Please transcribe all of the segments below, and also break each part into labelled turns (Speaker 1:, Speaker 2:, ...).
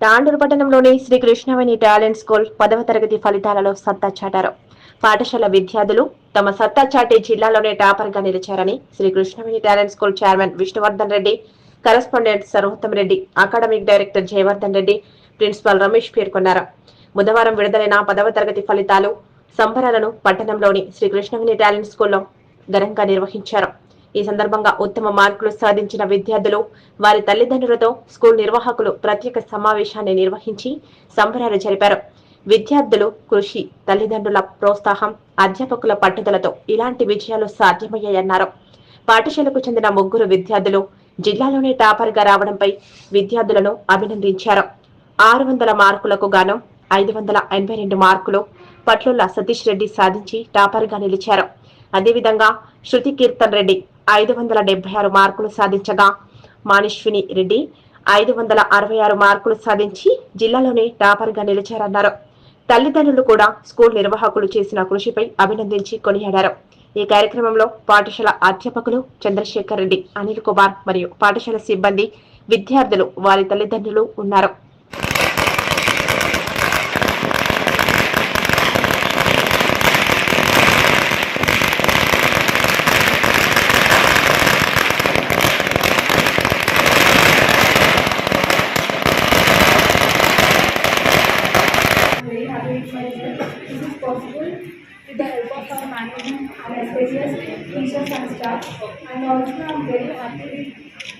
Speaker 1: తాండూరు పట్టణంలోని Sri Krishnaveni talent school 10వ తరగతి ఫలితాలలో సత్తా చాటారు. పాఠశాల విద్యార్థులు తమ సత్తా చాటి జిల్లాలోనే టాపర్ గా నిలిచారని Srikrishnaveni talent school chairman Vishnuvardhan Reddy, correspondent Sarvottam Reddy, academic director Jayavardhan Reddy, principal Ramesh పేర్కొన్నారు. బుధవారం విడుదలైన 10వ తరగతి ఫలితాలు సంబరాలను పట్టణంలోని శ్రీకృష్ణవేణి టాలెంట్ స్కూల్లో ఘనంగా నిర్వహించారు. ఈ సందర్భంగా ఉత్తమ మార్కులు సాధించిన విద్యార్థులు వారి తల్లిదండ్రులతో స్కూల్ నిర్వాహకులు ప్రత్యేక సమావేశాన్ని నిర్వహించి సంబరాలు జరిపారు. విద్యార్థులు కృషి, తల్లిదండ్రుల ప్రోత్సాహం, అధ్యాపకుల పట్టుదలతో ఇలాంటి విజయాలు సాధ్యమయ్యాయన్నారు. పాఠశాలకు చెందిన 3 విద్యార్థులు జిల్లాలోనే టాపర్ గా రావడంపై విద్యార్థులను అభినందించారు. 600 మార్కులకు గాను 582 మార్కులు పట్లుల సతీష్ రెడ్డి సాధించి టాపర్ గా నిలిచారు. అదేవిధంగా శృతి కీర్తన్ రెడ్డి 576 మార్కులు సాధించగా మానిశ్విని రెడ్డి 566 మార్కులు సాధించి జిల్లాలోనే టాపర్ గా నిలిచారన్నారు. తల్లిదండ్రులు కూడా స్కూల్ నిర్వాహకులు చేసిన కృషిపై అభినందించి కొనియాడారు. ఈ కార్యక్రమంలో పాఠశాల అధ్యాపకులు చంద్రశేఖర్ రెడ్డి, అనిల్ కుమార్ మరియు పాఠశాల సిబ్బంది, విద్యార్థులు, వారి తల్లిదండ్రులు ఉన్నారు.
Speaker 2: This is possible with the help of our management and especially teachers and staff. And also I am very happy with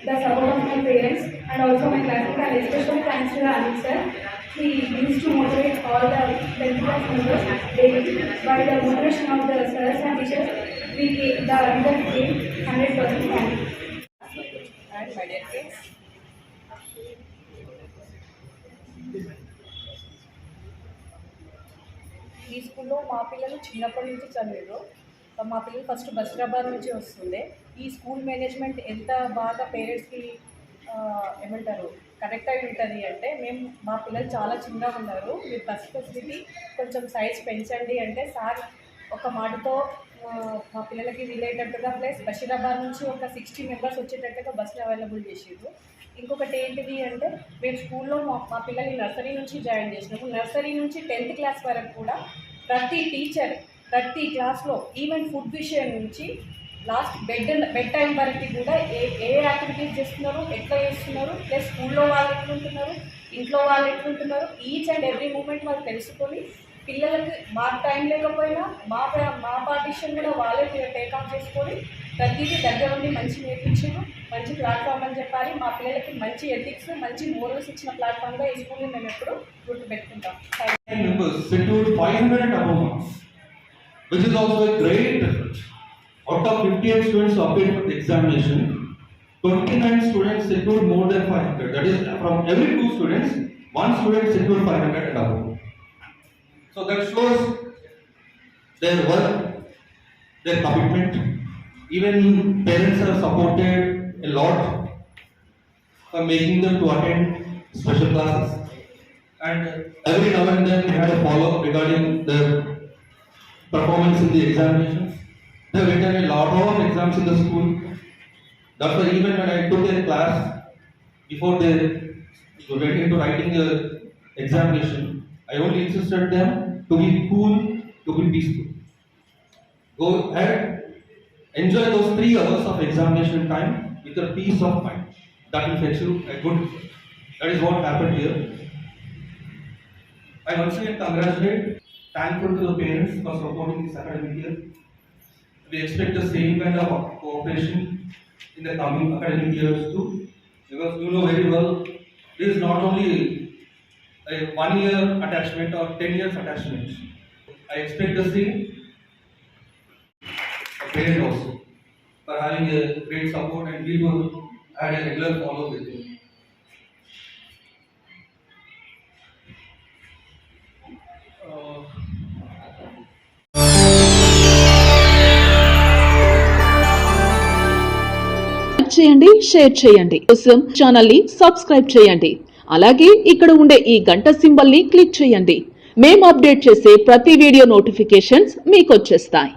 Speaker 2: the support of my parents and also my classmates, and especially thanks to the Anil sir. He used to motivate all the 10th class members daily. By the motivation of the sirs and teachers, the result came 100% happy.
Speaker 3: And my dear friends, ఈ స్కూల్లో మా పిల్లలు చిన్నప్పటి నుంచి చదివారు. మా పిల్లలు first బస్రాబాద్ నుంచి వస్తుండే. ఈ స్కూల్ మేనేజ్మెంట్ ఎంత బాగా పేరెంట్స్కి ఏమంటారు కనెక్ట్ అయి ఉంటుంది అంటే, మేము మా పిల్లలు చాలా చిన్నగా ఉన్నారు, మీరు బస్ ఫెసిలిటీ కొంచెం సైజ్ పెంచండి అంటే సార్ ఒక మాటతో మా పిల్లలకి వీలయ్యేటట్టుగా ప్లస్ బషీరాబాద్ నుంచి ఒక 60 మెంబర్స్ వచ్చేటట్టుగా బస్సులు అవైలబుల్ చేసారు. ఇంకొకటి ఏంటిది అంటే, మేము స్కూల్లో మా పిల్లల్ని నర్సరీ నుంచి జాయిన్ చేసినాము. నర్సరీ నుంచి 10th క్లాస్ వరకు కూడా ప్రతి టీచర్ ప్రతి క్లాస్లో ఈవెన్ ఫుడ్ విషయం నుంచి లాస్ట్ బెడ్ టైం వరకు కూడా ఏ యాక్టివిటీస్ చేస్తున్నారు, ఎట్లా చేస్తున్నారు, ప్లస్ స్కూల్లో వాళ్ళు ఎట్లుంటున్నారు, ఇంట్లో వాళ్ళు ఎట్లుంటున్నారు, ఈచ్ అండ్ ఎవ్రీ మూమెంట్ వాళ్ళు తెలుసుకొని పిల్లలకి మా టైం లేకపోయినా మా పార్టిషన్ కూడా వాళ్ళే టేకప్ చేసుకొని ప్రతిదీ దగ్గర ఉండి మంచి నేర్పించారు. మంచి ప్లాట్ఫామ్ అని చెప్పాలి. మా పిల్లలకి మంచి ఎథిక్స్, మంచి మోరల్స్ ఇచ్చిన ప్లాట్ఫామ్గా ఈ స్కూల్ని మేము ఎప్పుడు గుర్తుపెట్టుకుంటాం.
Speaker 4: Secured 500 and above marks, which is also a great effort. Out of 58 students who appeared for the examination, 29 students secured more than 500. That is, from every 2 students, 1 student secured 500 and above. So that shows their work, their commitment. Even parents have supported a lot for making them to attend special classes. And every now and then we had a follow-up regarding their performance in the examinations. They have written a lot of exams in the school. That's why even when I took their class, before they went into writing the examination, I only insisted them to be cool, to be peaceful. Go ahead, enjoy those 3 hours of examination time with a peace of mind. That will fetch you a good result. That is what happened here. I once again congratulate, thankful to the parents for supporting this academic year. We expect the same kind of cooperation in the coming academic years too, because you know very well, this is not only a 1-year attachment or 10 years attachment. I expect the same of parents also for having a great support, and we will add a regular follow with you.
Speaker 5: చేయండి, share చేయండి, కోసం channel ని subscribe చేయండి. అలాగే ఇక్కడ ఉండే ఈ గంట సింబల్ ని క్లిక్ చేయండి. మేము అప్డేట్ చేసే ప్రతి వీడియో నోటిఫికేషన్స్ మీకు వచ్చేస్తాయి.